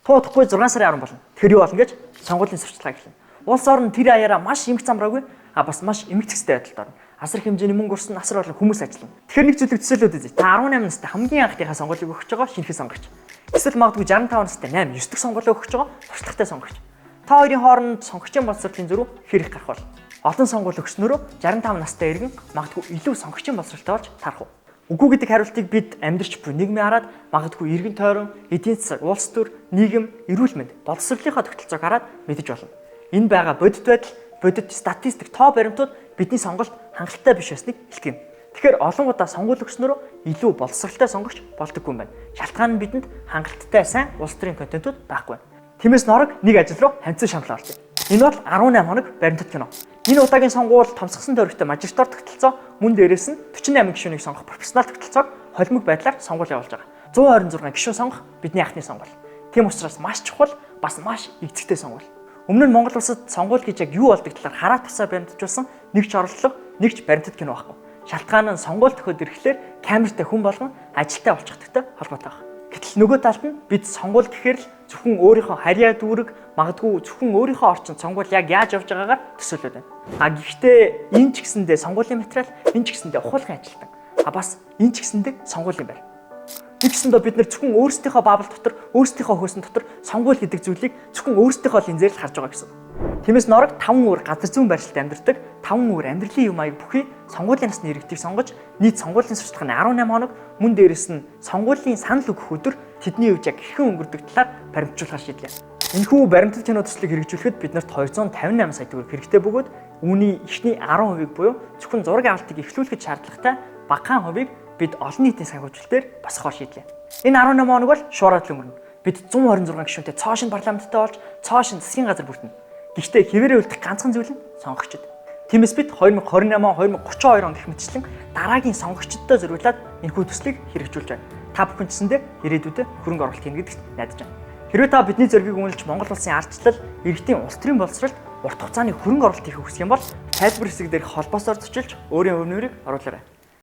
Туудахгүй 6 сарын 10 болно. Тэгэхээр юу болно гэж сонгуулийн сурталчилгаа эхэлнэ. Улс орн тэр аяараа маш эмх замраагүй бас маш эмгцэстэй байдалд орно. Асар хэмжээний мөнгө урсан асар олон хүмүүс ажиллана. Тэгэхээр нэг зүйлийг төсөөлөд үзье. Та 18 настай хамгийн анхныхаа сонгуулийг өгч байгаа шинэхэн сонгогч. Эсвэл магадгүй 65 настай 8, 9 дахь сонгуулийг өгч байгаа туршлагатай сонгогч. Та хоёрын хооронд сонгогчийн боловсролын зөрүү хэрэг гарах бол олон сонгуул өгснөрөө 65 настай иргэн магадгүй илүү сонгогчийн боловсролтой болж тарах уу? Үгүй гэдэг хариултыг бид амьдарч буй нийгмийн хараад магадгүй иргэн тойрон, эдийн засаг, улс төр, нийгэм, эрүүл мэнд, боловсролынхаа тогтолцоог хараад мэдэж болно. Энэ байгаа бодит байдал, бодит статистик тоо баримтууд бидний сонголт хангалттай биш байсныг илтгэнэ. Тэгэхээр олон удаа сонгуул өгснөрөө илүү боловсролтой сонгогч болдоггүй юм байна. Шалтгаан нь бидэнд хангалттай сайн улс төрийн контентууд байхгүй. Тиймээс норог нэг ажил руу хамтсан шамлаа орж байна. Энэ бол 18 хоног баримтат кино. Энэ удаагийн сонгуул томсгосон тойрогтой мажистор тогтолцоо мөн дээрээс нь 48 гишүүнийг сонгох профессионал тогтолцоог холимог байдлаар сонгуул явуулж байгаа. 126 гишүүн сонгох бидний анхны сонгуул. Тийм учраас маш чухал, бас маш эцэгтэй сонгуул. Өмнө нь Монгол улсад сонгуул гэж яг юу болдог талаар хараа тусаа баримтжуулсан нэг ч оролдлого, нэг ч баримтат кино байхгүй. Шалтгаан нь сонгуул төхөд ирэхлээр камертай хүн болгон ажилтаа болчихдогтой холбоотой байна. Гэтэл нөгөө талд нь бид сонгуул гэхээр л зөвхөн өөрийнхөө харьяа дүүрэг, магадгүй зөвхөн өөрийнхөө орчинд сонгуул яг яаж явж байгаагаар төсөөлөд байна. Гэхдээ энэ ч гэсэндээ сонгуулийн материал, энэ ч гэсэндээ ухуулгын ажилтан. Бас энэ ч гэсэндээ сонгуулийн байр. Ингэсэндээ бид нар зөвхөн өөрсдийнхөө баабал дотор, өөрсдийнхөө хөөсөн дотор сонгуул гэдэг зүйлийг зөвхөн өөрсдийнхөө линзээр л харж байгаа гэсэн. Тиймээс норог 5 өөр газар зүйн байршилд амьдардаг, 5 өөр амьдралын юм аяг бүхий сонгуулийн насны иргэдийг сонгож, нийт сонгуулийн сурталчилгааны 18 хоног мөн дээрэс нь сонгуулийн санал өгөх өдөр тэдний үеийг яг хэрхэн өнгөрдөг талаар баримтжуулахар шийдлээ. Энэхүү баримтат кино төслийг хэрэгжүүлэхэд биднэрт 258 сая төгрөг хэрэгтэй бөгөөд үүний эхний 10% буюу зөвхөн зураг авалтыг эхлүүлэхэд шаардлагатай багахан хувийг бид олон нийтийн санхүүжилтээр босгохоор шийдлээ. Энэ 18 хоног бол шуураад л өнгөрнө. Бид 126 гишүүнтэй цоо шин парламенттай болж цоо шин засгийн газар бүртнэ. Гэхдээ хэвээрээ үлдэх ганцхан зүйл нь сонгогчд. Тиймээс бид 2028-2032 он гэх мэтчлэн дараагийн сонгогчдод зориулаад энэхүү төслийг хэрэгжүүлж байна. Та бүхэн ч ирээдүйдээ хөрөнгө оруулалт хийнэ гэдэгт найдаж байна. Хэрвээ та бидний зорилгыг үнэлж Монгол улсын ардчлал, иргэдийн улс төрийн боловсролд урт хугацааны хөрөнгө оруулалт хийх хүсэх юм бол тайлбар хэсэг дээрх холбоосоор зочилж өөрийн хувь нэмрийг оруулаарай.